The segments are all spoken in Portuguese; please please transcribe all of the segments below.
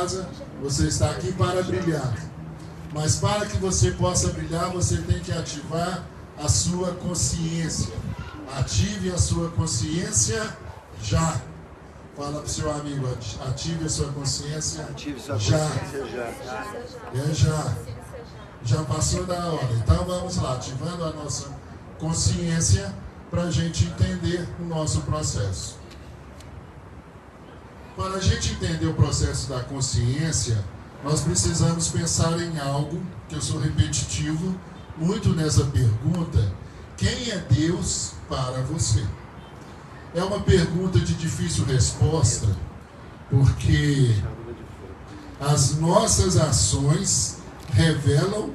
casa, você está aqui para brilhar. Mas para que você possa brilhar, você tem que ativar a sua consciência. Ative a sua consciência já. Fala para o seu amigo, ative a sua consciência, Ative sua já. consciência já. É já. Já passou da hora. Então vamos lá, ativando a nossa consciência para a gente entender o nosso processo. Para a gente entender o processo da consciência, nós precisamos pensar em algo, que eu sou repetitivo, muito nessa pergunta: quem é Deus para você? É uma pergunta de difícil resposta, porque as nossas ações revelam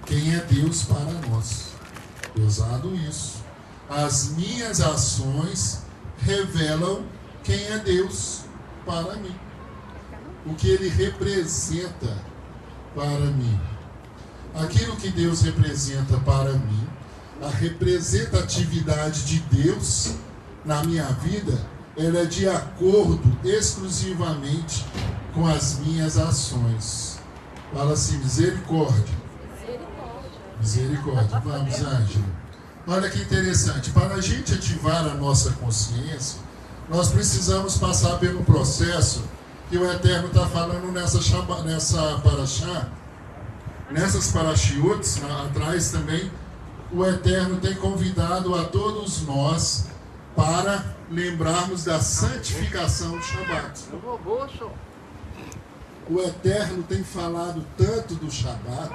quem é Deus para nós. Pesado isso. As minhas ações revelam quem é Deus para mim. O que Ele representa para mim. Aquilo que Deus representa para mim, a representatividade de Deus na minha vida, ela é de acordo exclusivamente com as minhas ações. Fala assim, misericórdia. Misericórdia. Vamos, Ângelo. Olha que interessante. Para a gente ativar a nossa consciência, nós precisamos passar pelo processo que o Eterno está falando nessa paraxá, nessas paraxiotes, atrás também, o Eterno tem convidado a todos nós para lembrarmos da santificação do Shabat. O Eterno tem falado tanto do Shabat,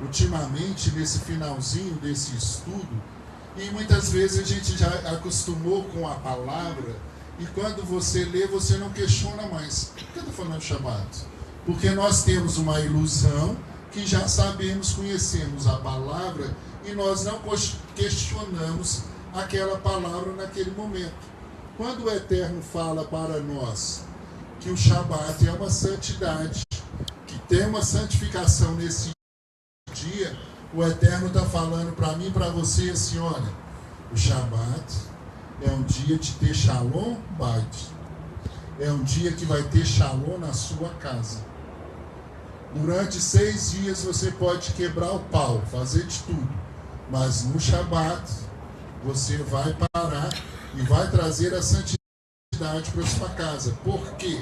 ultimamente, nesse finalzinho desse estudo, e muitas vezes a gente já acostumou com a palavra, e quando você lê, você não questiona mais. Por que eu estou falando de Shabat? Porque nós temos uma ilusão que já sabemos, conhecemos a palavra, e nós não questionamos aquela palavra naquele momento. Quando o Eterno fala para nós que o Shabat é uma santidade, que tem uma santificação nesse dia, o Eterno está falando para mim e para você assim: olha, o Shabat é um dia de ter Shalom Bait, é um dia que vai ter Shalom na sua casa. Durante 6 dias você pode quebrar o pau, fazer de tudo, mas no Shabat você vai parar e vai trazer a santidade para a sua casa. Porque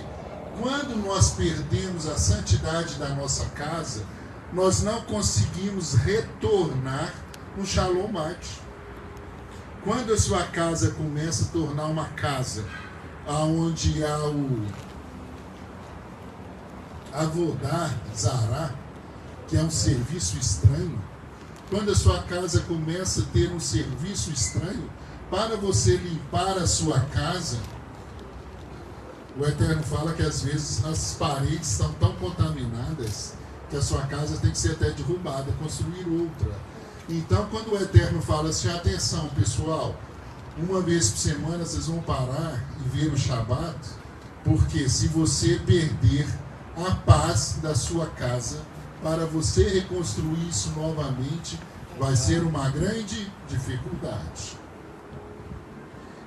quando nós perdemos a santidade da nossa casa, nós não conseguimos retornar no Shalom Bait. Quando a sua casa começa a tornar uma casa onde há o Avodá Zará, que é um serviço estranho, quando a sua casa começa a ter um serviço estranho, para você limpar a sua casa, o Eterno fala que às vezes as paredes estão tão contaminadas que a sua casa tem que ser até derrubada, construir outra. Então, quando o Eterno fala assim: atenção pessoal, uma vez por semana vocês vão parar e ver o Shabat, porque se você perder a paz da sua casa, para você reconstruir isso novamente, vai ser uma grande dificuldade.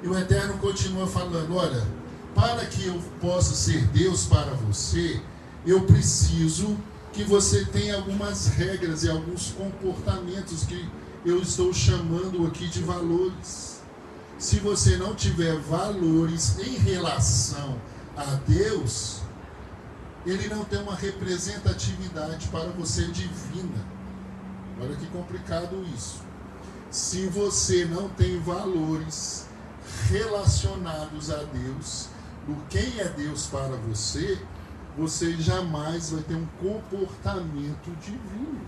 E o Eterno continua falando: olha, para que eu possa ser Deus para você, eu preciso que você tenha algumas regras e alguns comportamentos que eu estou chamando aqui de valores. Se você não tiver valores em relação a Deus, Ele não tem uma representatividade para você divina. Olha que complicado isso. Se você não tem valores relacionados a Deus, do quem é Deus para você, você jamais vai ter um comportamento divino.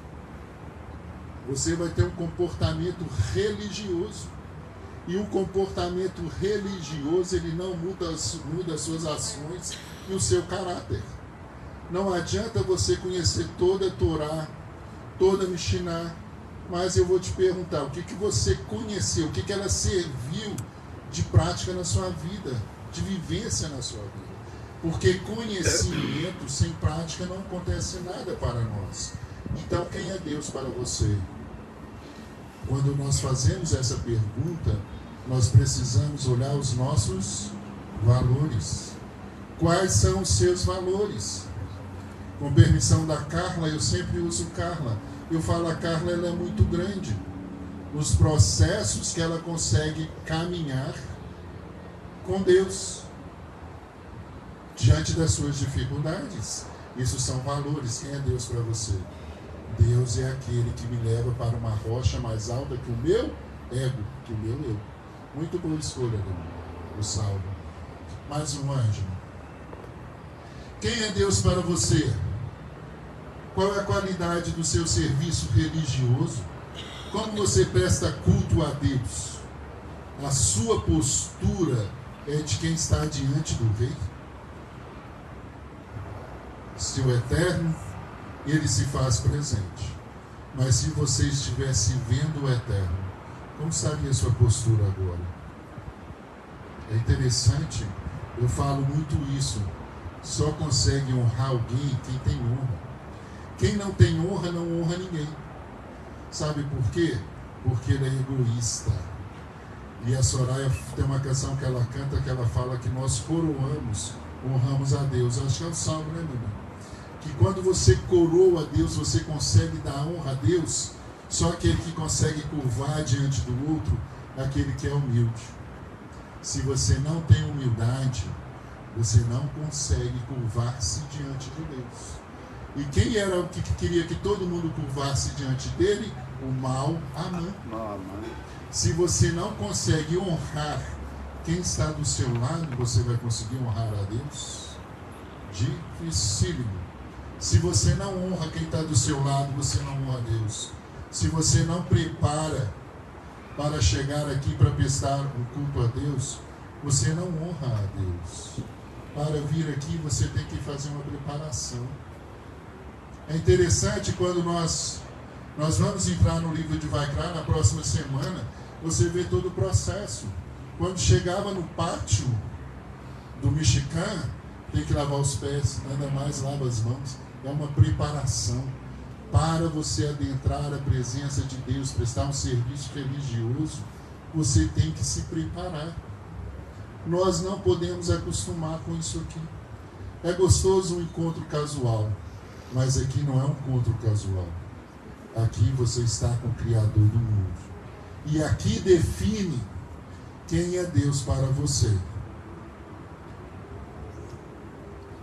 Você vai ter um comportamento religioso. E o comportamento religioso, ele não muda as suas ações e o seu caráter. Não adianta você conhecer toda a Torá, toda a Mishnah, mas eu vou te perguntar, o que você conheceu, o que ela serviu de prática na sua vida, de vivência na sua vida. Porque conhecimento sem prática não acontece nada para nós. Então, quem é Deus para você? Quando nós fazemos essa pergunta, nós precisamos olhar os nossos valores. Quais são os seus valores? Com permissão da Carla, eu sempre uso Carla. Eu falo, a Carla ela é muito grande. Os processos que ela consegue caminhar com Deus diante das suas dificuldades. Isso são valores. Quem é Deus para você? Deus é aquele que me leva para uma rocha mais alta que o meu ego, que o meu eu. Muito boa escolha do Salmo. Mais um anjo. Quem é Deus para você? Qual é a qualidade do seu serviço religioso? Como você presta culto a Deus? A sua postura é de quem está diante do Rei? Se o Eterno, ele se faz presente. Mas se você estivesse vendo o Eterno, como estaria a sua postura agora? É interessante, eu falo muito isso. Só consegue honrar alguém quem tem honra. Quem não tem honra, não honra ninguém. Sabe por quê? Porque ele é egoísta. E a Soraya tem uma canção que ela canta, que ela fala que nós coroamos, honramos a Deus. Acho que é o Salmo, né, meu irmão? Que quando você coroa a Deus, você consegue dar honra a Deus. Só aquele que consegue curvar diante do outro, é aquele que é humilde. Se você não tem humildade, você não consegue curvar-se diante de Deus. E quem era o que queria que todo mundo curvasse diante dele? O mau Amã. Se você não consegue honrar quem está do seu lado, você vai conseguir honrar a Deus? Dificílimo. Se você não honra quem está do seu lado, você não honra a Deus. Se você não prepara para chegar aqui para prestar um culto a Deus, você não honra a Deus. Para vir aqui, você tem que fazer uma preparação. É interessante quando nós vamos entrar no livro de Vaikra na próxima semana, você vê todo o processo. Quando chegava no pátio do Michigan, tem que lavar os pés, nada mais lava as mãos. É uma preparação para você adentrar a presença de Deus, prestar um serviço religioso. Você tem que se preparar. Nós não podemos acostumar com isso aqui. É gostoso um encontro casual, mas aqui não é um encontro casual. Aqui você está com o Criador do mundo. E aqui define quem é Deus para você.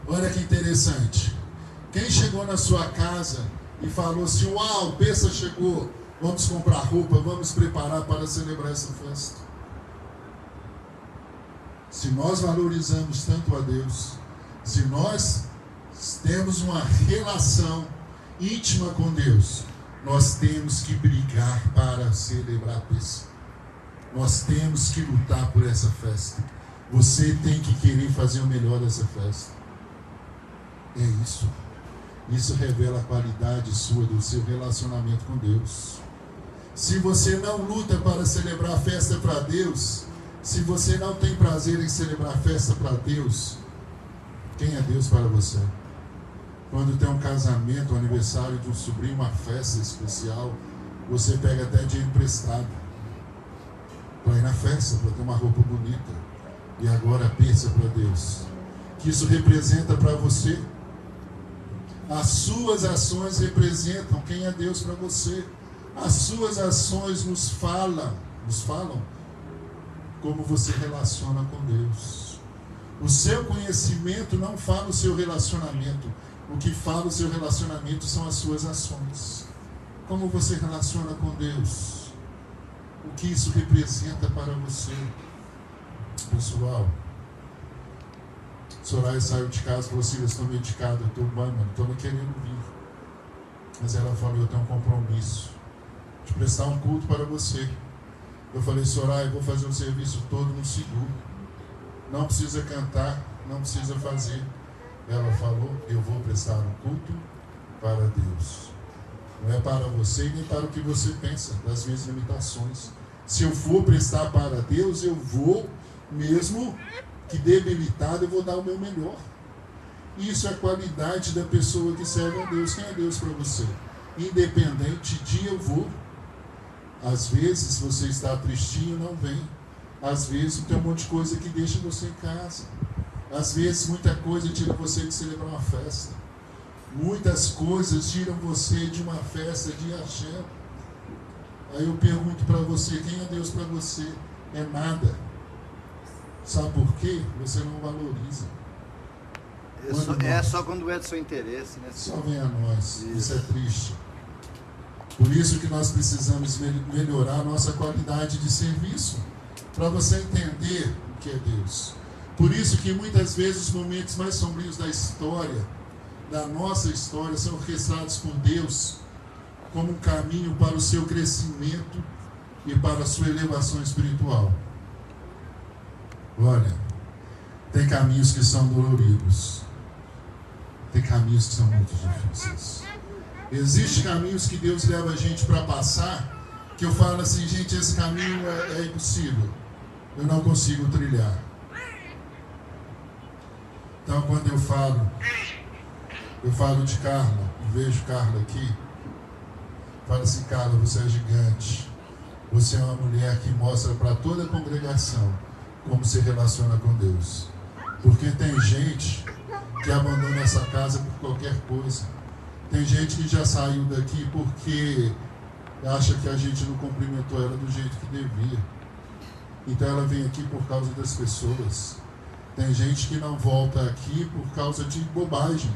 Olha que interessante. Quem chegou na sua casa e falou assim, uau, o Pessa chegou, vamos comprar roupa, vamos preparar para celebrar essa festa. Se nós valorizamos tanto a Deus, se nós temos uma relação íntima com Deus, nós temos que brigar para celebrar a Pessa. Nós temos que lutar por essa festa. Você tem que querer fazer o melhor dessa festa. É isso. Isso revela a qualidade sua do seu relacionamento com Deus. Se você não luta para celebrar a festa para Deus, se você não tem prazer em celebrar a festa para Deus, quem é Deus para você? Quando tem um casamento, um aniversário de um sobrinho, uma festa especial, você pega até dinheiro emprestado para ir na festa, para ter uma roupa bonita. E agora pensa para Deus que isso representa para você. As suas ações representam quem é Deus para você. As suas ações nos falam como você relaciona com Deus. O seu conhecimento não fala o seu relacionamento. O que fala o seu relacionamento são as suas ações. Como você relaciona com Deus? O que isso representa para você? Pessoal, Soraya saiu de casa e falou assim, eu estou medicada, eu estou bem, mano, estou não querendo vir. Mas ela falou, eu tenho um compromisso de prestar um culto para você. Eu falei, Soraya, eu vou fazer o serviço todo no seguro. Não precisa cantar, não precisa fazer. Ela falou, eu vou prestar um culto para Deus. Não é para você e nem para o que você pensa, das minhas limitações. Se eu for prestar para Deus, eu vou, mesmo que debilitado, eu vou dar o meu melhor. Isso é a qualidade da pessoa que serve a Deus. Quem é Deus para você? Independente de eu vou. Às vezes você está tristinho, não vem. Às vezes tem um monte de coisa que deixa você em casa. Às vezes muita coisa tira você de celebrar uma festa. Muitas coisas tiram você de uma festa de axé. Aí eu pergunto para você, quem é Deus para você? É nada. Sabe por quê? Você não valoriza. Só quando é do seu interesse, né? Só vem a nós. Isso é triste. Por isso que nós precisamos melhorar a nossa qualidade de serviço, para você entender o que é Deus. Por isso que muitas vezes os momentos mais sombrios da história, da nossa história, são orquestrados por Deus como um caminho para o seu crescimento e para a sua elevação espiritual. Olha, tem caminhos que são doloridos, tem caminhos que são muito difíceis. Existem caminhos que Deus leva a gente para passar, que eu falo assim, gente, esse caminho é impossível, eu não consigo trilhar. Então quando eu falo de Carla, vejo Carla aqui, falo assim, Carla, você é gigante, você é uma mulher que mostra para toda a congregação como se relaciona com Deus. Porque tem gente que abandona essa casa por qualquer coisa. Tem gente que já saiu daqui porque acha que a gente não cumprimentou ela do jeito que devia. Então ela vem aqui por causa das pessoas. Tem gente que não volta aqui por causa de bobagem,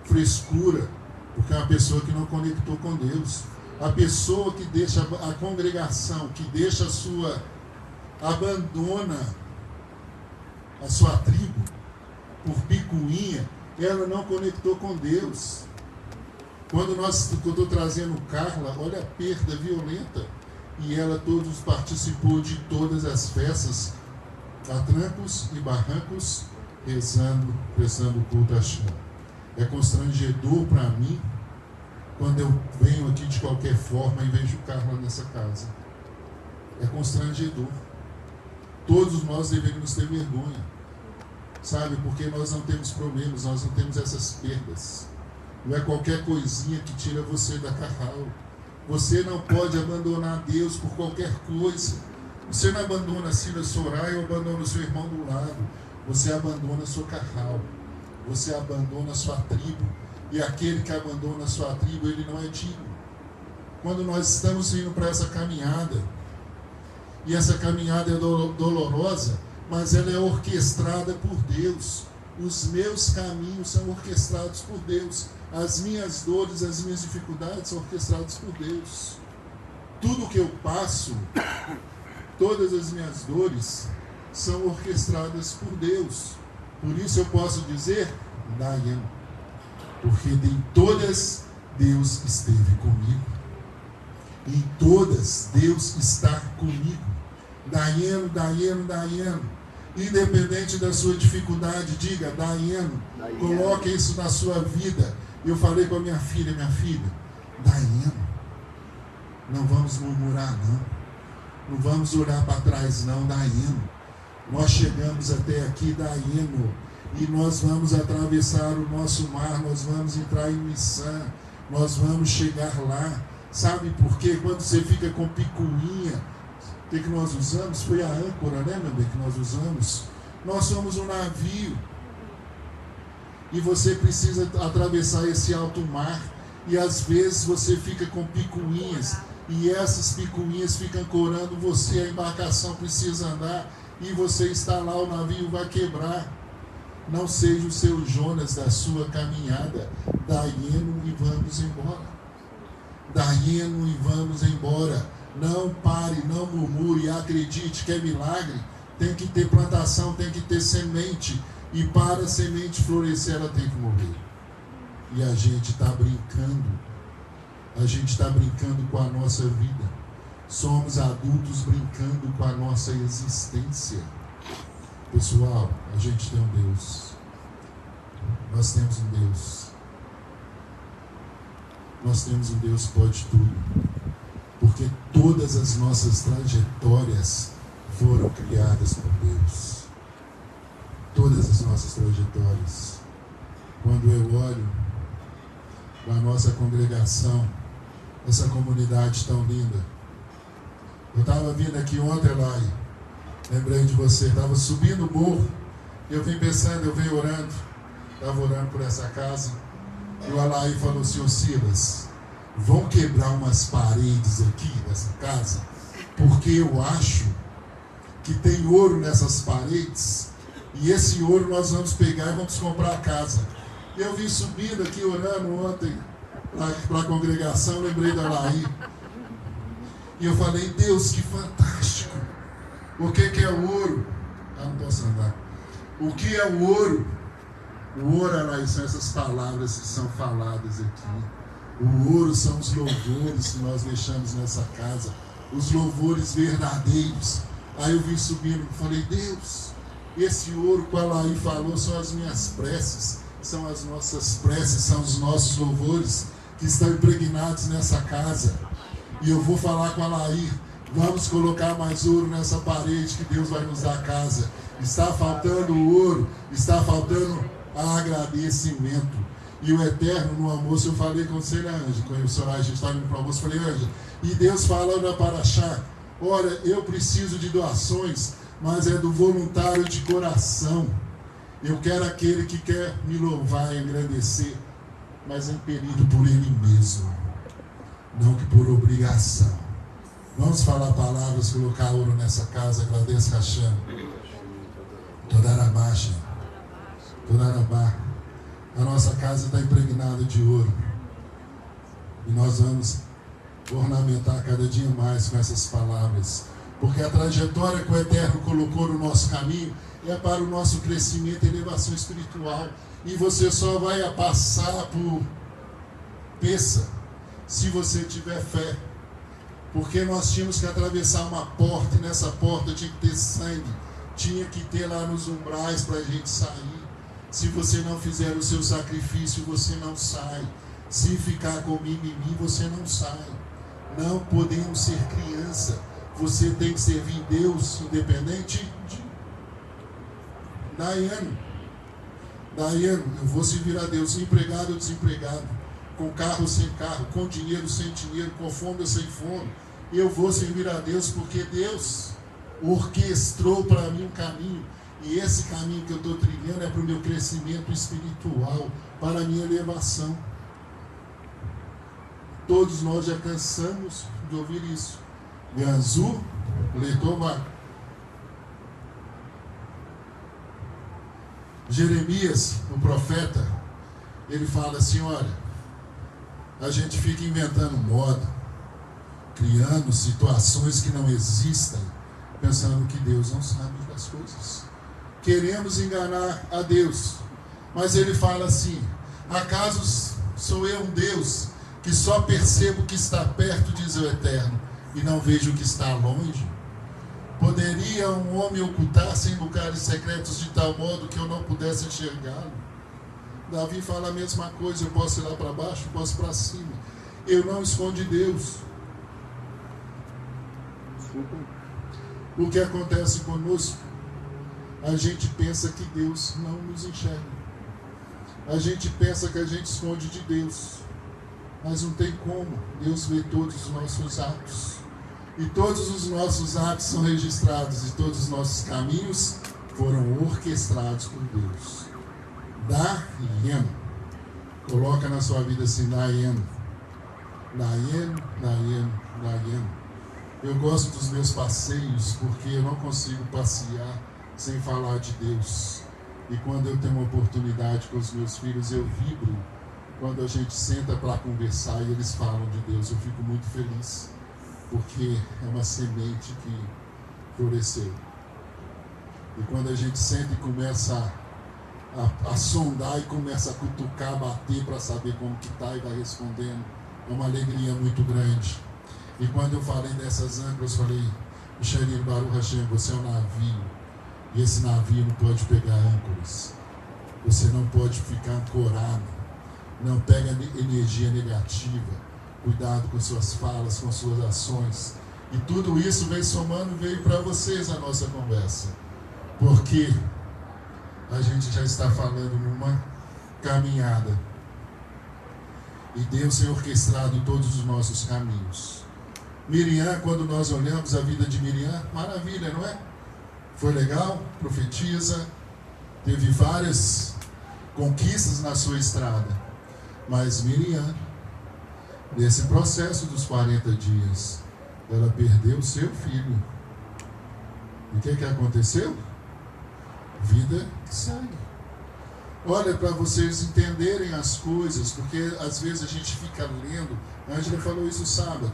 frescura, porque é uma pessoa que não conectou com Deus. A pessoa que deixa a congregação, que deixa abandona a sua tribo por picuinha, ela não conectou com Deus. Quando eu estou trazendo Carla, olha a perda violenta, e ela participou de todas as festas, a trancos e barrancos, rezando, prestando culto a Chão. É constrangedor para mim quando eu venho aqui de qualquer forma e vejo Carla nessa casa. É constrangedor. Todos nós deveríamos ter vergonha, sabe? Porque nós não temos problemas, nós não temos essas perdas. Não é qualquer coisinha que tira você da carral. Você não pode abandonar Deus por qualquer coisa. Você não abandona a Cida Soraya ou abandona o seu irmão do lado. Você abandona a sua carral. Você abandona a sua tribo. E aquele que abandona a sua tribo, ele não é digno. Quando nós estamos indo para essa caminhada, e essa caminhada é dolorosa, mas ela é orquestrada por Deus. Os meus caminhos são orquestrados por Deus. As minhas dores, as minhas dificuldades são orquestradas por Deus. Tudo que eu passo, todas as minhas dores, são orquestradas por Deus. Por isso eu posso dizer, Dayan, porque em todas Deus esteve comigo. Em todas Deus está comigo. Dayan, Dayan, Dayan. Independente da sua dificuldade, diga, Dayan, coloque isso na sua vida. Eu falei com a minha filha, Dayan, não vamos murmurar não. Não vamos olhar para trás não, Dayan. Nós chegamos até aqui, Dayan, e nós vamos atravessar o nosso mar, nós vamos entrar em missão, nós vamos chegar lá. Sabe por quê? Quando você fica com picuinha, o que nós usamos? Foi a âncora, né, meu bem, que nós usamos. Nós somos um navio. E você precisa atravessar esse alto mar. E às vezes você fica com picuinhas. E essas picuinhas ficam ancorando você. A embarcação precisa andar. E você está lá, o navio vai quebrar. Não seja o seu Jonas da sua caminhada. Daí-no e vamos embora. Daí-no e vamos embora. Não pare, não murmure, acredite que é milagre. Tem que ter plantação, tem que ter semente. E para a semente florescer, ela tem que morrer. E a gente está brincando. A gente está brincando com a nossa vida. Somos adultos brincando com a nossa existência. Pessoal, a gente tem um Deus. Nós temos um Deus. Nós temos um Deus que pode tudo. Porque todas as nossas trajetórias foram criadas por Deus. Todas as nossas trajetórias. Quando eu olho para a nossa congregação, essa comunidade tão linda. Eu estava vindo aqui ontem, Lai, lembrei de você, estava subindo o morro, eu vim pensando, eu venho orando, estava orando por essa casa. E o Alaí falou assim: ô Silas, vão quebrar umas paredes aqui dessa casa, porque eu acho que tem ouro nessas paredes, e esse ouro nós vamos pegar e vamos comprar a casa. Eu vim subindo aqui orando ontem para a congregação, lembrei da Alaí. E eu falei: Deus, que fantástico! O que é o ouro? Não posso andar. O que é o ouro? O ouro, Alaí, são essas palavras que são faladas aqui. O ouro são os louvores que nós deixamos nessa casa, os louvores verdadeiros. Aí eu vim subindo e falei: Deus, esse ouro que a Alaí falou são as minhas preces, são as nossas preces, são os nossos louvores que estão impregnados nessa casa. E eu vou falar com a Alaí: vamos colocar mais ouro nessa parede que Deus vai nos dar a casa. Está faltando ouro, está faltando agradecimento. E o Eterno, no almoço, eu falei com você, né, Ângela? Quando o senhor, a gente estava indo para o almoço, eu falei: Ângela, e Deus falando na Paraxá: olha, eu preciso de doações, mas é do voluntário de coração. Eu quero aquele que quer me louvar e engrandecer, mas é impelido por Ele mesmo, não que por obrigação. Vamos falar palavras, colocar ouro nessa casa. Agradeço, Racham. Todarabá, Todarabá. A nossa casa está impregnada de ouro. E nós vamos ornamentar cada dia mais com essas palavras. Porque a trajetória que o Eterno colocou no nosso caminho é para o nosso crescimento e elevação espiritual. E você só vai passar por peça se você tiver fé. Porque nós tínhamos que atravessar uma porta, e nessa porta tinha que ter sangue, tinha que ter lá nos umbrais para a gente sair. Se você não fizer o seu sacrifício, você não sai. Se ficar com mimimi, você não sai. Não podemos ser criança. Você tem que servir Deus independente de... Daiane, eu vou servir a Deus, empregado ou desempregado, com carro ou sem carro, com dinheiro ou sem dinheiro, com fome ou sem fome. Eu vou servir a Deus porque Deus orquestrou para mim um caminho. E esse caminho que eu estou trilhando é para o meu crescimento espiritual, para a minha elevação. Todos nós já cansamos de ouvir isso. Ganzu, Letová. Jeremias, o profeta, ele fala assim: olha, a gente fica inventando moda, criando situações que não existem, pensando que Deus não sabe das coisas. Queremos enganar a Deus. Mas ele fala assim: acaso sou eu um Deus que só percebo o que está perto, diz o Eterno, e não vejo o que está longe? Poderia um homem ocultar-se em lugares secretos de tal modo que eu não pudesse enxergá-lo? Davi fala a mesma coisa: eu posso ir lá para baixo, eu posso ir para cima. Eu não escondo Deus. O que acontece conosco? A gente pensa que Deus não nos enxerga. A gente pensa que a gente esconde de Deus. Mas não tem como. Deus vê todos os nossos atos. E todos os nossos atos são registrados. E todos os nossos caminhos foram orquestrados por Deus. Dayen. Coloca na sua vida assim: Dayen. Dayen, Dayen, Dayen. Eu gosto dos meus passeios porque eu não consigo passear sem falar de Deus. E quando eu tenho uma oportunidade com os meus filhos, eu vibro. Quando a gente senta para conversar e eles falam de Deus, eu fico muito feliz, porque é uma semente que floresceu. E quando a gente senta e começa a sondar e começa a cutucar, a bater para saber como que está e vai respondendo, é uma alegria muito grande. E quando eu falei dessas âncoras, eu falei: Michael Baruch Hashem, você é um navio. E esse navio não pode pegar âncoras. Você não pode ficar ancorado. Não pega energia negativa. Cuidado com suas falas, com suas ações. E tudo isso vem somando, veio para vocês a nossa conversa. Porque a gente já está falando numa caminhada. E Deus tem orquestrado todos os nossos caminhos. Miriam, quando nós olhamos a vida de Miriam, maravilha, não é? Foi legal, profetiza, teve várias conquistas na sua estrada. Mas Miriam, nesse processo dos 40 dias, ela perdeu seu filho. E o que aconteceu? Vida que segue. Olha, para vocês entenderem as coisas, porque às vezes a gente fica lendo, a Ângela falou isso sábado,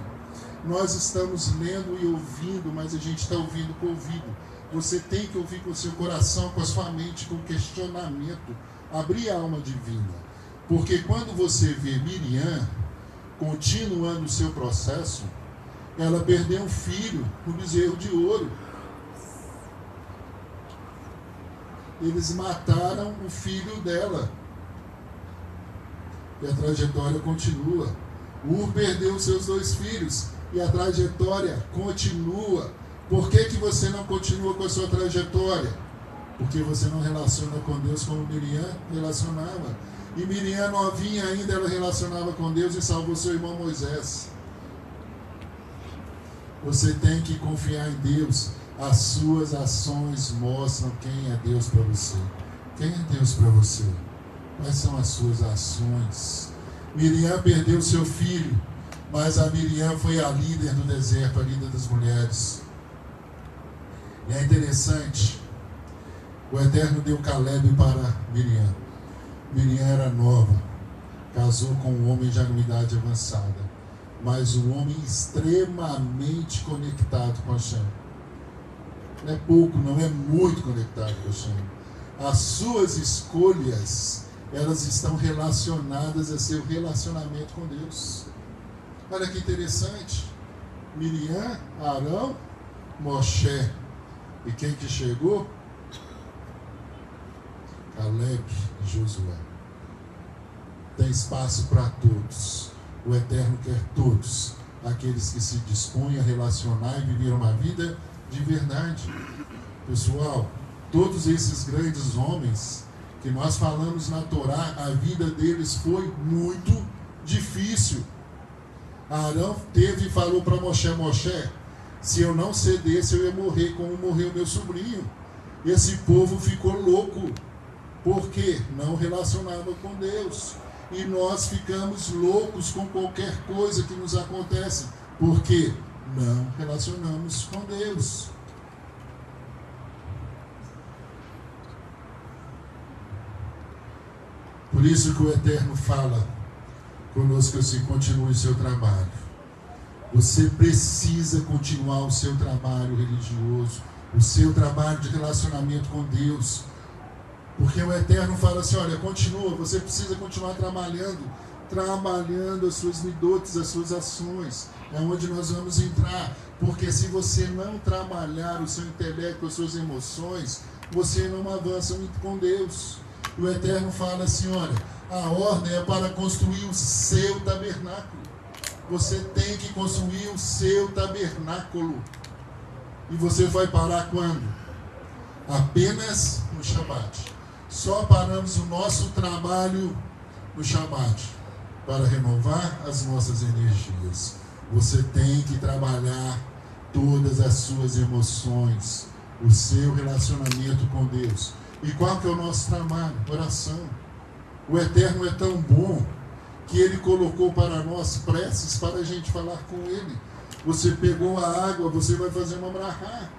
nós estamos lendo e ouvindo, mas a gente está ouvindo com o ouvido. Você tem que ouvir com o seu coração, com a sua mente, com questionamento, abrir a alma divina. Porque quando você vê Miriam continuando o seu processo, ela perdeu um filho no bezerro de ouro. Eles mataram o filho dela. E a trajetória continua. Ur perdeu seus 2 filhos. E a trajetória continua. Por que você não continua com a sua trajetória? Porque você não relaciona com Deus como Miriam relacionava. E Miriam novinha ainda, ela relacionava com Deus e salvou seu irmão Moisés. Você tem que confiar em Deus. As suas ações mostram quem é Deus para você. Quem é Deus para você? Quais são as suas ações? Miriam perdeu seu filho, mas a Miriam foi a líder do deserto, a líder das mulheres. E é interessante, o Eterno deu Caleb para Miriam. Miriam era nova, casou com um homem já de idade avançada, mas um homem extremamente conectado com Hashem. Não é pouco, não é muito conectado com Hashem. As suas escolhas, elas estão relacionadas a seu relacionamento com Deus. Olha que interessante. Miriam, Arão, Moshe. E quem que chegou? Caleb e Josué. Tem espaço para todos. O Eterno quer todos. Aqueles que se dispõem a relacionar e viver uma vida de verdade. Pessoal, todos esses grandes homens que nós falamos na Torá, a vida deles foi muito difícil. Arão teve e falou para Moshe: Moshe, se eu não cedesse eu ia morrer como morreu meu sobrinho. Esse povo ficou louco, porque não relacionava com Deus. E nós ficamos loucos com qualquer coisa que nos acontece, porque não relacionamos com Deus. Por isso que o Eterno fala conosco assim: continue o seu trabalho. Você precisa continuar o seu trabalho religioso, o seu trabalho de relacionamento com Deus. Porque o Eterno fala assim: olha, continua, você precisa continuar trabalhando as suas midotes, as suas ações. É onde nós vamos entrar. Porque se você não trabalhar o seu intelecto, as suas emoções, você não avança muito com Deus. O Eterno fala assim: olha, a ordem é para construir o seu tabernáculo. Você tem que construir o seu tabernáculo. E você vai parar quando? Apenas no Shabat. Só paramos o nosso trabalho no Shabat para renovar as nossas energias. Você tem que trabalhar todas as suas emoções, o seu relacionamento com Deus. E qual que é o nosso trabalho? Oração. O Eterno é tão bom que Ele colocou para nós preces para a gente falar com Ele. Você pegou a água, você vai fazer uma brachá.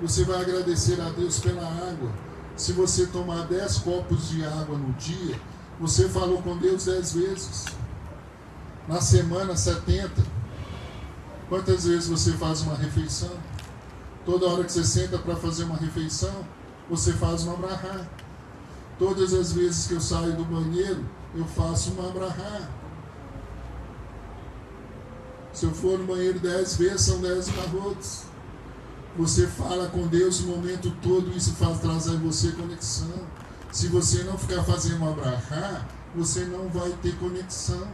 Você vai agradecer a Deus pela água. Se você tomar 10 copos de água no dia, você falou com Deus 10 vezes. Na semana, 70. Quantas vezes você faz uma refeição? Toda hora que você senta para fazer uma refeição, você faz uma brachá. Todas as vezes que eu saio do banheiro, eu faço uma brachá. Se eu for no banheiro 10 vezes, são 10 barrotes. Você fala com Deus o momento todo, isso traz a você conexão. Se você não ficar fazendo uma brachá, você não vai ter conexão.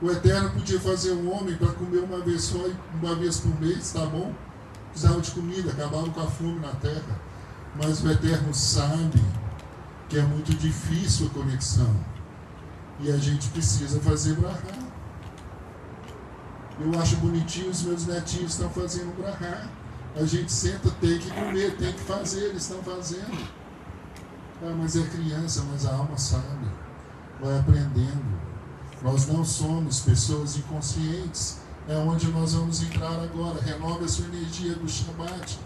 O Eterno podia fazer um homem para comer uma vez só, uma vez por mês, tá bom? Precisava de comida, acabava com a fome na terra. Mas o Eterno sabe que é muito difícil a conexão. E a gente precisa fazer brachá. Eu acho bonitinho, os meus netinhos estão fazendo brachá. A gente senta, tem que comer, tem que fazer, eles estão fazendo. Ah, mas é criança, mas a alma sabe. vai aprendendo. Nós não somos pessoas inconscientes. É onde nós vamos entrar agora. Renove a sua energia do Shabbat.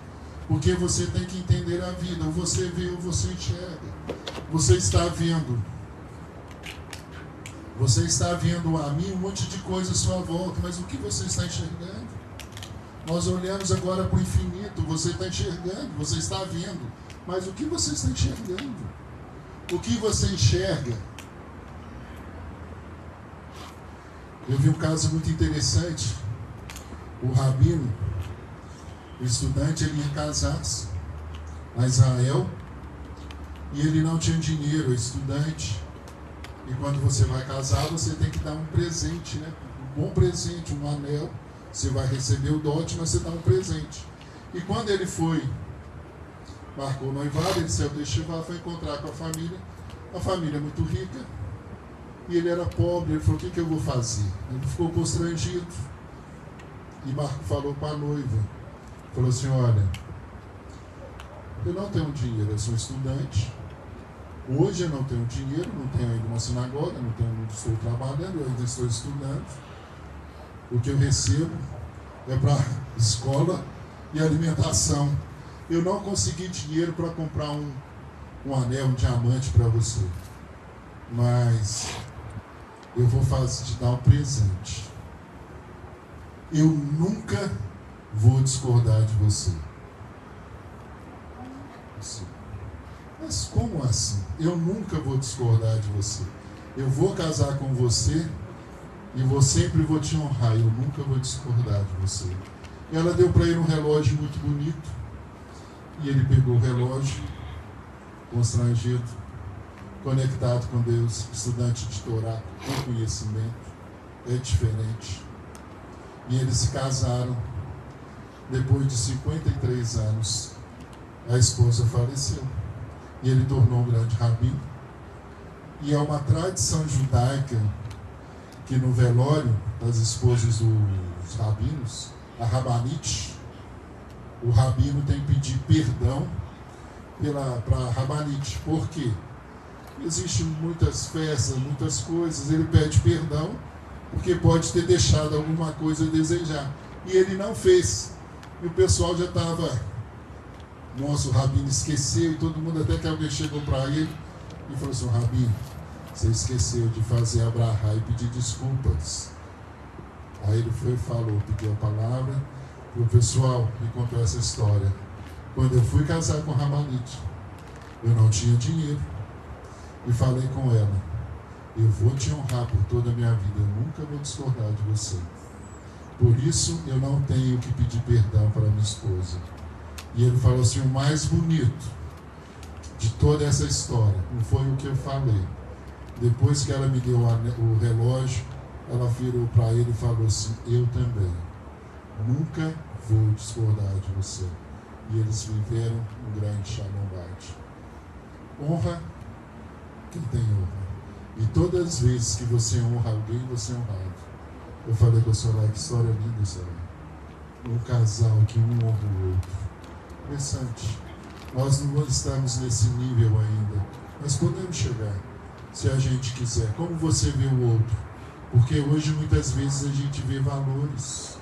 Porque você tem que entender a vida. Ou você vê ou você enxerga. Você está vendo. Você está vendo a mim um monte de coisa à sua volta. Mas o que você está enxergando? Nós olhamos agora para o infinito. Você está enxergando. Você está vendo. Mas o que você está enxergando? O que você enxerga? Eu vi um caso muito interessante. O rabino, o estudante, ele ia casar-se a Israel e ele não tinha dinheiro, o estudante. E quando você vai casar, você tem que dar um presente, né? Um bom presente, um anel. Você vai receber o dote, mas você dá um presente. E quando ele foi, marcou o noivado, ele saiu do Yeshiva, foi encontrar com a família é muito rica. E ele era pobre, ele falou, o que eu vou fazer? Ele ficou constrangido. E Marco falou para a noiva, falou assim, olha, eu não tenho dinheiro, eu sou estudante. Hoje eu não tenho dinheiro, não tenho ainda uma sinagoga, não estou trabalhando, eu ainda estou estudando. O que eu recebo é para escola e alimentação. Eu não consegui dinheiro para comprar um anel, um diamante para você. Mas eu vou te dar um presente. Eu nunca vou discordar de você. Assim. Mas como assim? Eu nunca vou discordar de você. Eu vou casar com você e sempre vou te honrar. Eu nunca vou discordar de você. E ela deu para ele um relógio muito bonito. E ele pegou o relógio, constrangido, conectado com Deus, estudante de Torá, com conhecimento, é diferente. E eles se casaram. Depois de 53 anos, a esposa faleceu. E ele tornou um grande rabino. E é uma tradição judaica que no velório das esposas dos rabinos, a Rabanite, o rabino tem que pedir perdão para a Rabanite. Por quê? Existem muitas festas, muitas coisas, ele pede perdão porque pode ter deixado alguma coisa a desejar. E ele não fez. E o pessoal já estava, nossa, o rabino esqueceu, e todo mundo, até que alguém chegou para ele e falou assim, rabino, você esqueceu de fazer abrahá e pedir desculpas. Aí ele foi e falou, pediu a palavra, e o pessoal me contou essa história. Quando eu fui casar com a Rabanite, eu não tinha dinheiro. E falei com ela, eu vou te honrar por toda a minha vida, eu nunca vou discordar de você. Por isso eu não tenho que pedir perdão para minha esposa. E ele falou assim, o mais bonito de toda essa história não foi o que eu falei. Depois que ela me deu o relógio, ela virou para ele e falou assim, eu também nunca vou discordar de você. E eles viveram um grande Shalom Bait. Honra quem tem honra. E todas as vezes que você honra alguém, você é honrado. Eu falei com a senhora, que história linda, senhora. Um casal que um honra o outro. Interessante. Nós não estamos nesse nível ainda, mas podemos chegar, se a gente quiser. Como você vê o outro? Porque hoje, muitas vezes, a gente vê valores.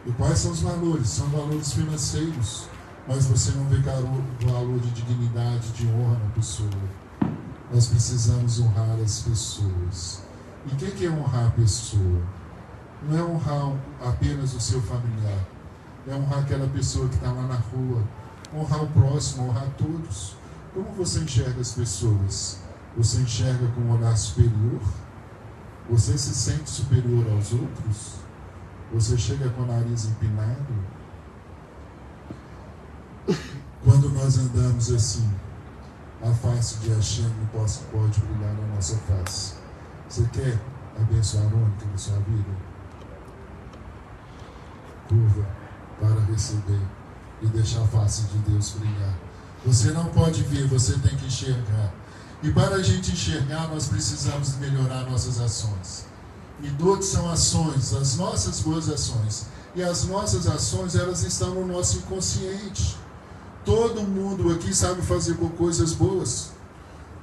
E quais são os valores? São valores financeiros. Mas você não vê valor de dignidade, de honra na pessoa. Nós precisamos honrar as pessoas. E o que é honrar a pessoa? Não é honrar apenas o seu familiar. É honrar aquela pessoa que está lá na rua. Honrar o próximo, honrar todos. Como você enxerga as pessoas? Você enxerga com um olhar superior? Você se sente superior aos outros? Você chega com o nariz empinado? Quando nós andamos assim, a face de Hashem pode brilhar na nossa face. Você quer abençoar a única da sua vida? Curva para receber e deixar a face de Deus brilhar. Você não pode ver, você tem que enxergar. E para a gente enxergar, nós precisamos melhorar nossas ações. Midot são ações, as nossas boas ações. E as nossas ações, elas estão no nosso inconsciente. Todo mundo aqui sabe fazer coisas boas.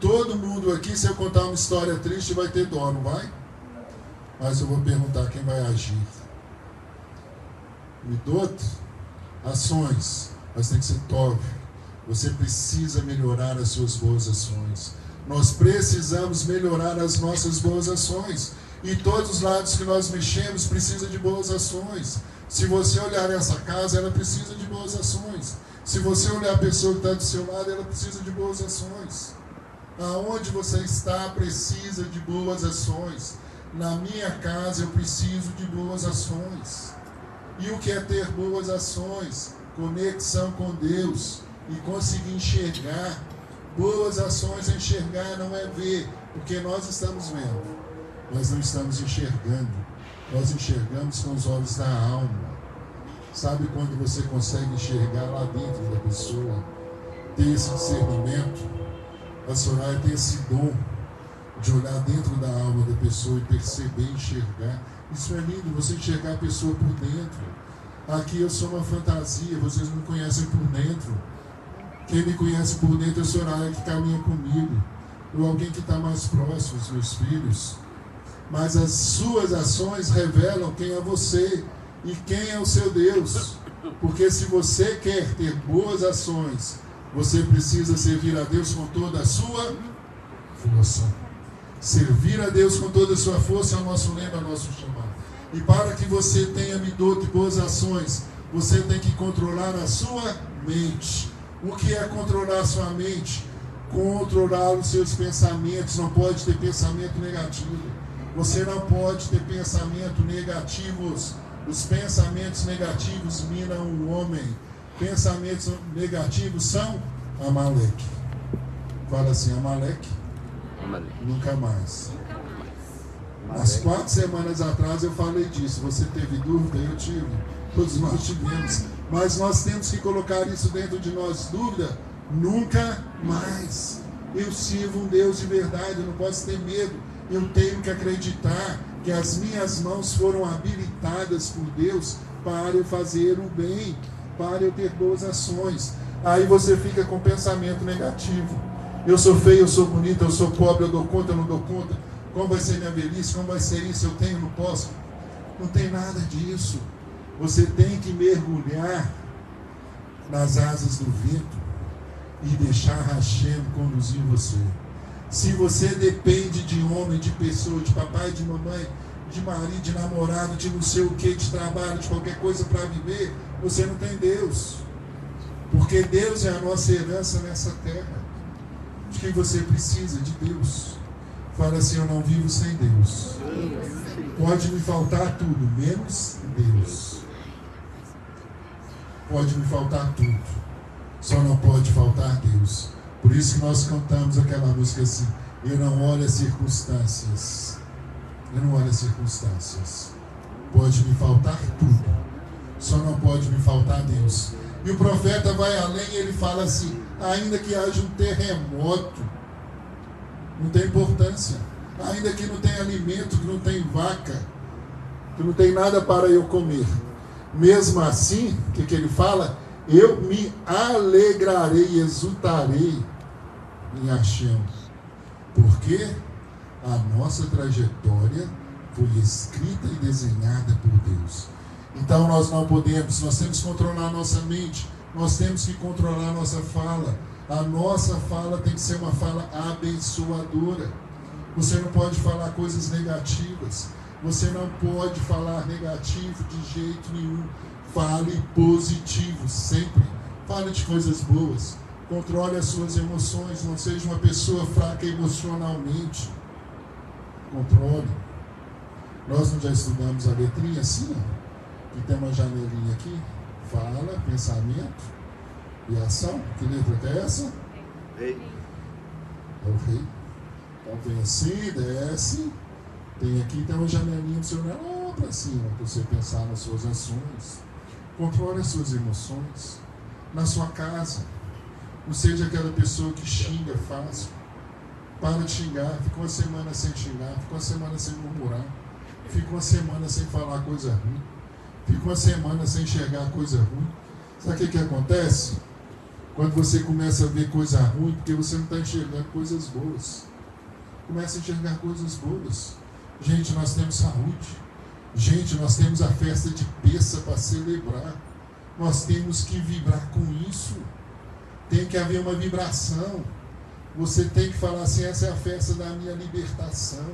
Todo mundo aqui, se eu contar uma história triste, vai ter dó, não vai? Mas eu vou perguntar quem vai agir. Midot, ações, mas tem que ser tov. Você precisa melhorar as suas boas ações. Nós precisamos melhorar as nossas boas ações. E todos os lados que nós mexemos precisam de boas ações. Se você olhar essa casa, ela precisa de boas ações. Se você olhar a pessoa que está do seu lado, ela precisa de boas ações. Aonde você está, precisa de boas ações. Na minha casa, eu preciso de boas ações. E o que é ter boas ações? Conexão com Deus e conseguir enxergar. Boas ações, enxergar não é ver, porque nós estamos vendo, nós não estamos enxergando. Nós enxergamos com os olhos da alma. Sabe quando você consegue enxergar lá dentro da pessoa, ter esse discernimento? A Soraya tem esse dom de olhar dentro da alma da pessoa e perceber, enxergar. Isso é lindo, você enxergar a pessoa por dentro. Aqui eu sou uma fantasia, vocês me conhecem por dentro. Quem me conhece por dentro é a Soraya, que caminha comigo, ou alguém que está mais próximo, os meus filhos. Mas as suas ações revelam quem é você e quem é o seu Deus. Porque se você quer ter boas ações, você precisa servir a Deus com toda a sua força. Servir a Deus com toda a sua força é o nosso lema, é o nosso chamado. E para que você tenha midot e boas ações, você tem que controlar a sua mente. O que é controlar a sua mente? Controlar os seus pensamentos. Não pode ter pensamento negativo. Você não pode ter pensamento negativos. Os pensamentos negativos minam o homem. Pensamentos negativos são Amaleque. Fala assim, Amaleque. Nunca mais. As 4 semanas atrás eu falei disso. Você teve dúvida? Eu tive. Todos nós tivemos. Mas nós temos que colocar isso dentro de nós. Dúvida? Nunca mais. Eu sirvo um Deus de verdade. Eu não posso ter medo. Eu tenho que acreditar que as minhas mãos foram habilitadas por Deus para eu fazer o bem, para eu ter boas ações. Aí você fica com pensamento negativo. Eu sou feio, eu sou bonito, eu sou pobre, eu dou conta, eu não dou conta. Como vai ser minha velhice? Como vai ser isso? Eu tenho, não posso. Não tem nada disso. Você tem que mergulhar nas asas do vento e deixar Hashem conduzir você. Se você depende de homem, de pessoa, de papai, de mamãe, de marido, de namorado, de não sei o que, de trabalho, de qualquer coisa para viver, você não tem Deus. Porque Deus é a nossa herança nessa terra. De quem você precisa? De Deus. Fala assim, eu não vivo sem Deus. Pode me faltar tudo, menos Deus. Pode me faltar tudo, só não pode faltar Deus. Por isso que nós cantamos aquela música assim, eu não olho as circunstâncias. Eu não olho as circunstâncias. Pode me faltar tudo, só não pode me faltar Deus. E o profeta vai além e ele fala assim, ainda que haja um terremoto, não tem importância. Ainda que não tenha alimento, que não tem vaca, que não tem nada para eu comer. Mesmo assim, o que ele fala? Eu me alegrarei, exultarei em Hashem. Porque a nossa trajetória foi escrita e desenhada por Deus. Então nós não podemos, nós temos que controlar a nossa mente, nós temos que controlar a nossa fala. A nossa fala tem que ser uma fala abençoadora. Você não pode falar coisas negativas. Você não pode falar negativo de jeito nenhum. Fale positivo, sempre. Fale de coisas boas. Controle as suas emoções. Não seja uma pessoa fraca emocionalmente. Controle. Nós não já estudamos a letrinha assim, ó? Que tem uma janelinha aqui. Fala, pensamento e ação. Que letra que é essa? Rei. É o rei. Então tem assim, desce. Tem aqui, tem uma janelinha do seu lá para cima, para você pensar nas suas ações. Controle as suas emoções. Na sua casa. Não seja aquela pessoa que xinga fácil. Para de xingar. Fica uma semana sem xingar. Fica uma semana sem murmurar. Fica uma semana sem falar coisa ruim. Fica uma semana sem enxergar coisa ruim. Sabe o que acontece? Quando você começa a ver coisa ruim, porque você não está enxergando coisas boas. Começa a enxergar coisas boas. Gente, nós temos saúde. Gente, nós temos a festa de Pêssah para celebrar. Nós temos que vibrar com isso. Tem que haver uma vibração. Você tem que falar assim, essa é a festa da minha libertação.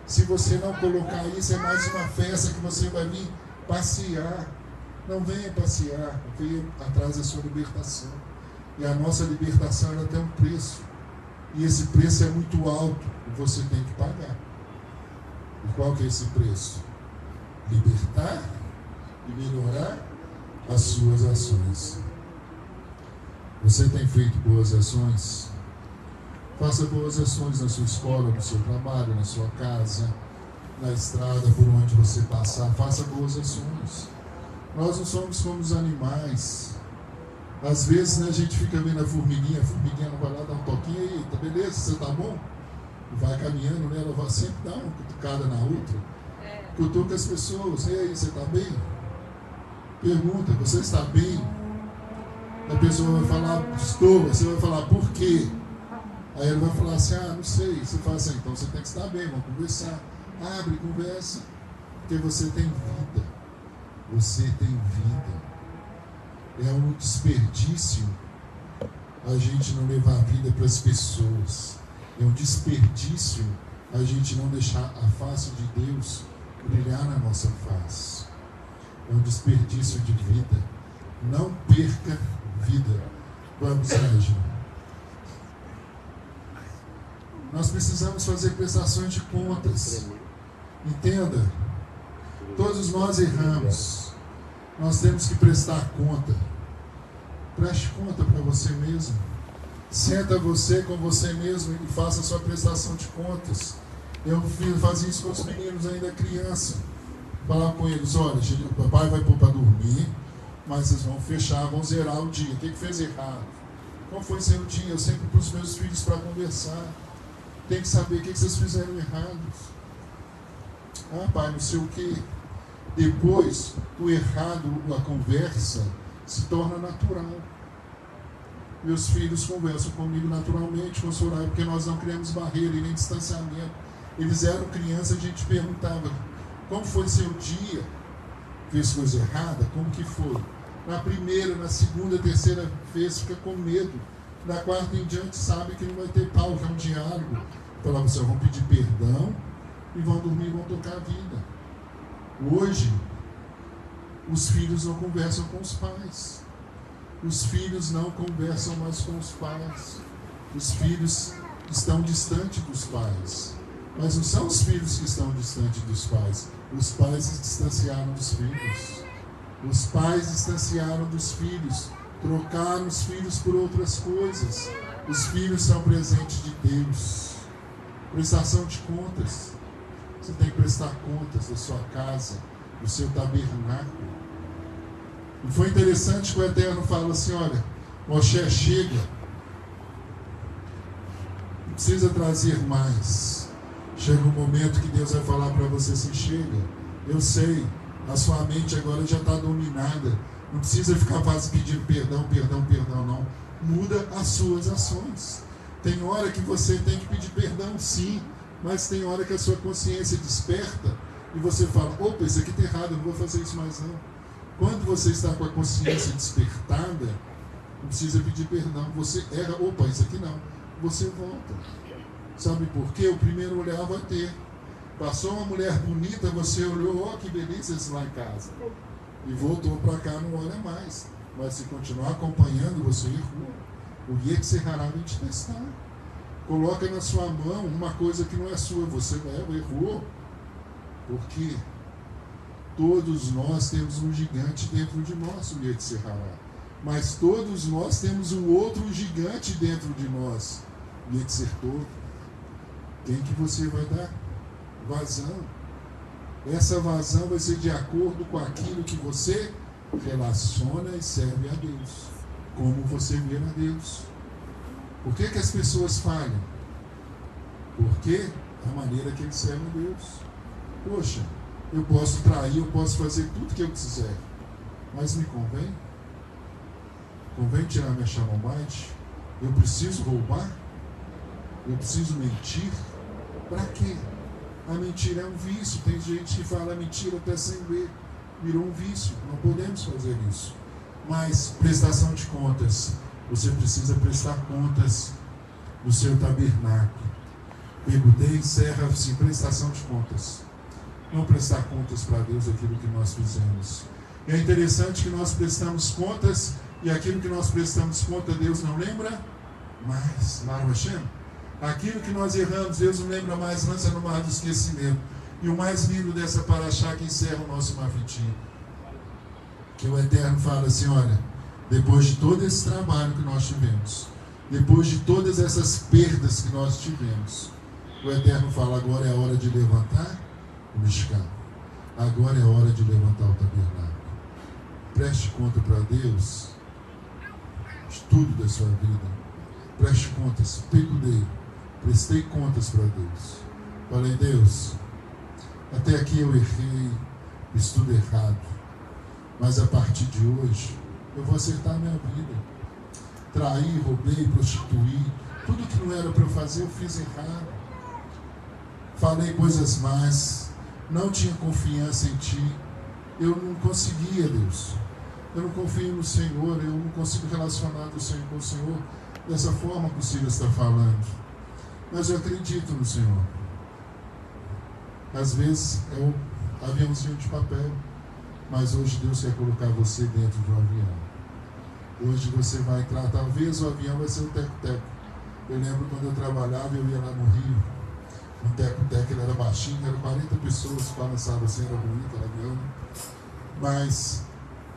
Se você não colocar isso, é mais uma festa que você vai vir passear. Não venha passear, venha atrás da sua libertação. E a nossa libertação, ela tem um preço. E esse preço é muito alto e você tem que pagar. E qual que é esse preço? Libertar e melhorar as suas ações. Você tem feito boas ações? Faça boas ações na sua escola, no seu trabalho, na sua casa, na estrada, por onde você passar. Faça boas ações. Nós não somos como os animais. Às vezes, né, a gente fica vendo a formiguinha não vai lá dar um toquinho, aí, tá beleza, você tá bom? Vai caminhando, né, ela vai sempre dar uma cutucada na outra. Cutuca as pessoas, e aí, você tá bem? Pergunta, você está bem? A pessoa vai falar, estou, você vai falar, por quê? Aí ele vai falar assim, não sei. Você fala assim, então você tem que estar bem, vamos conversar. Abre, conversa. Porque você tem vida. Você tem vida. É um desperdício a gente não levar a vida para as pessoas. É um desperdício a gente não deixar a face de Deus brilhar na nossa face. É um desperdício de vida. Não perca vida. Vamos, Ângelo. Nós precisamos fazer prestações de contas. Entenda. Todos nós erramos. Nós temos que prestar conta. Preste conta para você mesmo. Senta você com você mesmo e faça a sua prestação de contas. Eu fazia isso com os meninos ainda criança. Falava com eles, olha, o papai vai pôr para dormir, mas vocês vão fechar, vão zerar o dia. O que fez errado? Qual foi seu dia? Eu sempre para os meus filhos para conversar. Tem que saber o que vocês fizeram errado. Pai, não sei o que. Depois, o errado, a conversa, se torna natural. Meus filhos conversam comigo naturalmente, com o Soraya, porque nós não criamos barreira e nem distanciamento. Eles eram crianças, a gente perguntava, como foi seu dia? Fez coisa errada? Como que foi? Na primeira, na segunda, terceira vez, fica com medo. Na quarta em diante, sabe que não vai ter pau, que é um diálogo. Falava assim, vão pedir perdão e vão dormir e vão tocar a vida. Hoje, os filhos não conversam com os pais. Os filhos não conversam mais com os pais. Os filhos estão distantes dos pais. Mas não são os filhos que estão distantes dos pais. Os pais se distanciaram dos filhos. Os pais distanciaram dos filhos. Trocaram os filhos por outras coisas. Os filhos são presente de Deus. Prestação de contas. Você tem que prestar contas da sua casa, do seu tabernáculo. E foi interessante que o Eterno fala assim, olha, Moshe, chega. Não precisa trazer mais. Chega um momento que Deus vai falar para você assim, chega. Eu sei, a sua mente agora já está dominada. Não precisa ficar pedindo perdão, não. Muda as suas ações. Tem hora que você tem que pedir perdão, sim. Mas tem hora que a sua consciência desperta e você fala, opa, isso aqui está errado, eu não vou fazer isso mais não. Quando você está com a consciência despertada, não precisa pedir perdão. Você erra, opa, isso aqui não. Você volta. Sabe por quê? O primeiro olhar vai ter. Passou uma mulher bonita, você olhou, que beleza isso lá em casa. E voltou para cá, não olha mais. Mas se continuar acompanhando, você errou. O Yetzirah vem te testar. Coloca na sua mão uma coisa que não é sua, você errou. Porque todos nós temos um gigante dentro de nós, o Yetzirah. Mas todos nós temos um outro gigante dentro de nós, o Yetzirah. Quem que você vai dar vazão? Essa vazão vai ser de acordo com aquilo que você relaciona e serve a Deus. Como você vê a Deus. Por que as pessoas falham? Porque a maneira que eles servem a Deus. Poxa, eu posso trair, eu posso fazer tudo que eu quiser, mas me convém? Convém tirar minha chamamate? Eu preciso roubar? Eu preciso mentir? Para quê? A mentira é um vício. Tem gente que fala mentira até sem ver. Virou um vício. Não podemos fazer isso. Mas prestação de contas. Você precisa prestar contas do seu tabernáculo. Perguntei, encerra assim, prestação de contas. Não prestar contas para Deus daquilo que nós fizemos. E é interessante que nós prestamos contas e aquilo que nós prestamos conta, Deus não lembra mais. Baruch Hashem. Aquilo que nós erramos, Deus não lembra mais, lança no mar do esquecimento. E o mais lindo dessa paraxá que encerra o nosso Mafiti, que o Eterno fala assim, olha, depois de todo esse trabalho que nós tivemos, depois de todas essas perdas que nós tivemos, o Eterno fala, agora é a hora de levantar o Mishkan. Agora é a hora de levantar o tabernáculo. Preste conta para Deus de tudo da sua vida. Preste contas. Prestei contas para Deus. Falei, Deus, até aqui eu errei, fiz tudo errado. Mas a partir de hoje, eu vou acertar a minha vida. Traí, roubei, prostituí. Tudo que não era para eu fazer, eu fiz errado. Falei coisas más. Não tinha confiança em Ti. Eu não conseguia, Deus. Eu não confio no Senhor. Eu não consigo relacionar com o Senhor dessa forma que o Senhor está falando. Mas eu acredito no Senhor. Às vezes é um aviãozinho de papel. Mas hoje Deus quer colocar você dentro de um avião. Hoje você vai entrar. Talvez o avião vai ser um teco-teco. Eu lembro quando eu trabalhava, eu ia lá no Rio. Um teco-teco, ele era baixinho, eram 40 pessoas que balançavam assim, era bonito, era avião. Mas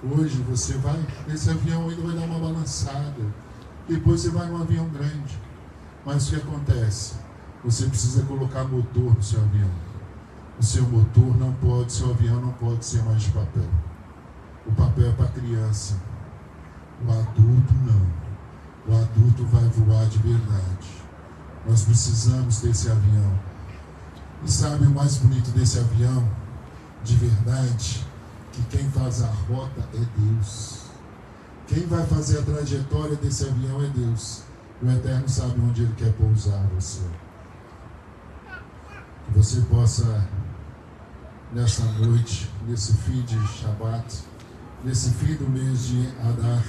hoje você vai, esse avião ainda vai dar uma balançada. Depois você vai num avião grande. Mas o que acontece? Você precisa colocar motor no seu avião. O seu motor não pode, seu avião não pode ser mais de papel. O papel é para criança. O adulto não. O adulto vai voar de verdade. Nós precisamos desse avião. E sabe o mais bonito desse avião? De verdade, que quem faz a rota é Deus. Quem vai fazer a trajetória desse avião é Deus. O Eterno sabe onde Ele quer pousar você. Que você possa, nessa noite, nesse fim de Shabat, nesse fim do mês de Adar,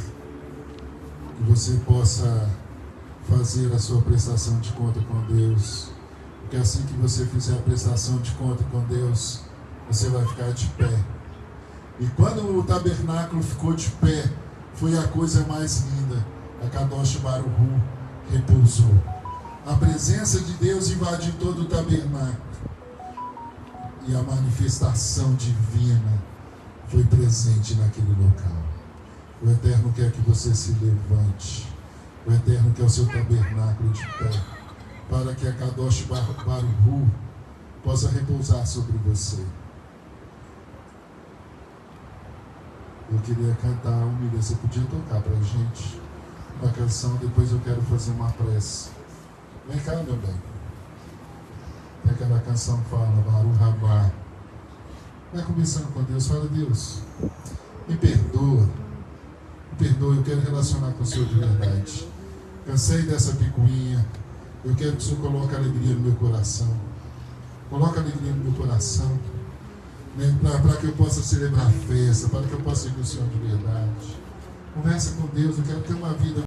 que você possa fazer a sua prestação de conta com Deus. Porque assim que você fizer a prestação de conta com Deus, você vai ficar de pé. E quando o tabernáculo ficou de pé, foi a coisa mais linda. A Kadosh Baruch Hu repousou. A presença de Deus invadiu todo o tabernáculo. E a manifestação divina foi presente naquele local. O Eterno quer que você se levante. O Eterno quer o seu tabernáculo de pé, para que a Kadosh Baruch Hu possa repousar sobre você. Eu queria cantar uma, você podia tocar para a gente uma canção, depois eu quero fazer uma prece. Vem cá, meu bem. Tem aquela canção que fala, Baruch Rabá. Vai conversando com Deus, fala, Deus, me perdoa, eu quero relacionar com o Senhor de verdade. Cansei dessa picuinha, eu quero que o Senhor coloque alegria no meu coração. Coloque alegria no meu coração, né, para que eu possa celebrar a festa, para que eu possa seguir o Senhor de verdade. Conversa com Deus, eu quero ter uma vida